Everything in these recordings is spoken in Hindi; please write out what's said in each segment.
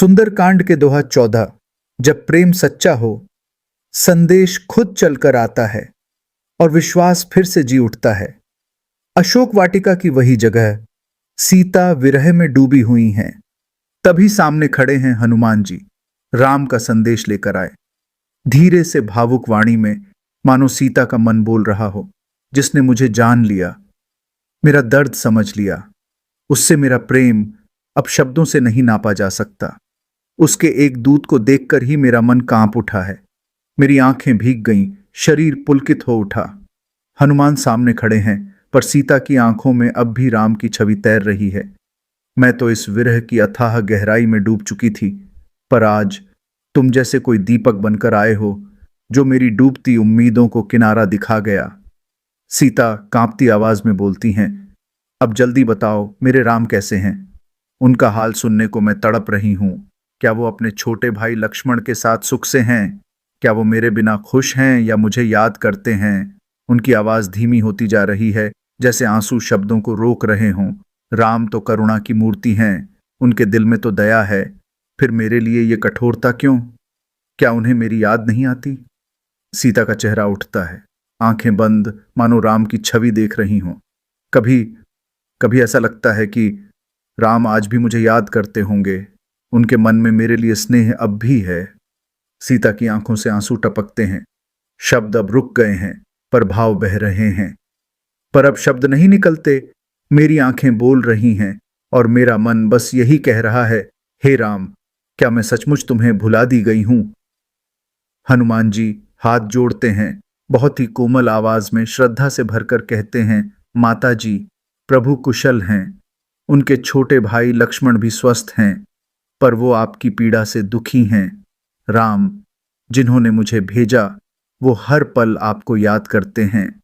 सुंदरकांड के दोहा 14। जब प्रेम सच्चा हो, संदेश खुद चलकर आता है और विश्वास फिर से जी उठता है। अशोक वाटिका की वही जगह, सीता विरह में डूबी हुई हैं। तभी सामने खड़े हैं हनुमान जी, राम का संदेश लेकर आए। धीरे से भावुक वाणी में, मानो सीता का मन बोल रहा हो, जिसने मुझे जान लिया, मेरा दर्द समझ लिया, उससे मेरा प्रेम अब शब्दों से नहीं नापा जा सकता। उसके एक दूत को देखकर ही मेरा मन कांप उठा है। मेरी आंखें भीग गईं, शरीर पुलकित हो उठा। हनुमान सामने खड़े हैं, पर सीता की आंखों में अब भी राम की छवि तैर रही है। मैं तो इस विरह की अथाह गहराई में डूब चुकी थी, पर आज तुम जैसे कोई दीपक बनकर आए हो, जो मेरी डूबती उम्मीदों को किनारा दिखा गया। सीता कांपती आवाज में बोलती हैं, अब जल्दी बताओ मेरे राम कैसे हैं? उनका हाल सुनने को मैं तड़प रही हूं। क्या वो अपने छोटे भाई लक्ष्मण के साथ सुख से हैं? क्या वो मेरे बिना खुश हैं या मुझे याद करते हैं? उनकी आवाज धीमी होती जा रही है, जैसे आंसू शब्दों को रोक रहे हों। राम तो करुणा की मूर्ति हैं, उनके दिल में तो दया है, फिर मेरे लिए ये कठोरता क्यों? क्या उन्हें मेरी याद नहीं आती? सीता का चेहरा उठता है, आंखें बंद, मानो राम की छवि देख रही हों। कभी कभी ऐसा लगता है कि राम आज भी मुझे याद करते होंगे, उनके मन में मेरे लिए स्नेह अब भी है। सीता की आंखों से आंसू टपकते हैं। शब्द अब रुक गए हैं, पर भाव बह रहे हैं। पर अब शब्द नहीं निकलते, मेरी आंखें बोल रही हैं और मेरा मन बस यही कह रहा है, हे राम, क्या मैं सचमुच तुम्हें भुला दी गई हूं? हनुमान जी हाथ जोड़ते हैं, बहुत ही कोमल आवाज में श्रद्धा से भरकर कहते हैं, माता जी, प्रभु कुशल हैं। उनके छोटे भाई लक्ष्मण भी स्वस्थ हैं, पर वो आपकी पीड़ा से दुखी हैं। राम, जिन्होंने मुझे भेजा, वो हर पल आपको याद करते हैं।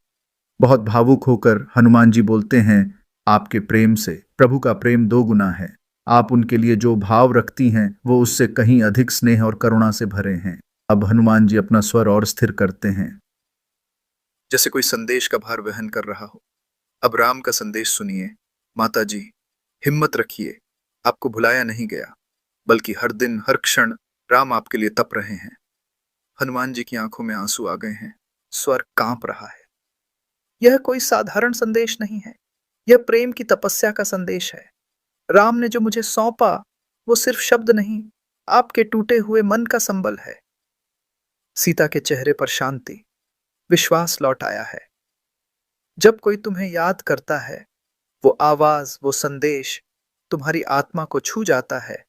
बहुत भावुक होकर हनुमान जी बोलते हैं, आपके प्रेम से प्रभु का प्रेम दो गुना है। आप उनके लिए जो भाव रखती हैं, वो उससे कहीं अधिक स्नेह और करुणा से भरे हैं। अब हनुमान जी अपना स्वर और स्थिर करते हैं, जैसे कोई संदेश का भार वहन कर रहा हो। अब राम का संदेश सुनिए। माता जी, हिम्मत रखिए, आपको भुलाया नहीं गया, बल्कि हर दिन हर क्षण राम आपके लिए तप रहे हैं। हनुमान जी की आंखों में आंसू आ गए हैं, स्वर कांप रहा है। यह कोई साधारण संदेश नहीं है, यह प्रेम की तपस्या का संदेश है। राम ने जो मुझे सौंपा, वो सिर्फ शब्द नहीं, आपके टूटे हुए मन का संबल है। सीता के चेहरे पर शांति, विश्वास लौट आया है। जब कोई तुम्हें याद करता है, वो आवाज, वो संदेश तुम्हारी आत्मा को छू जाता है।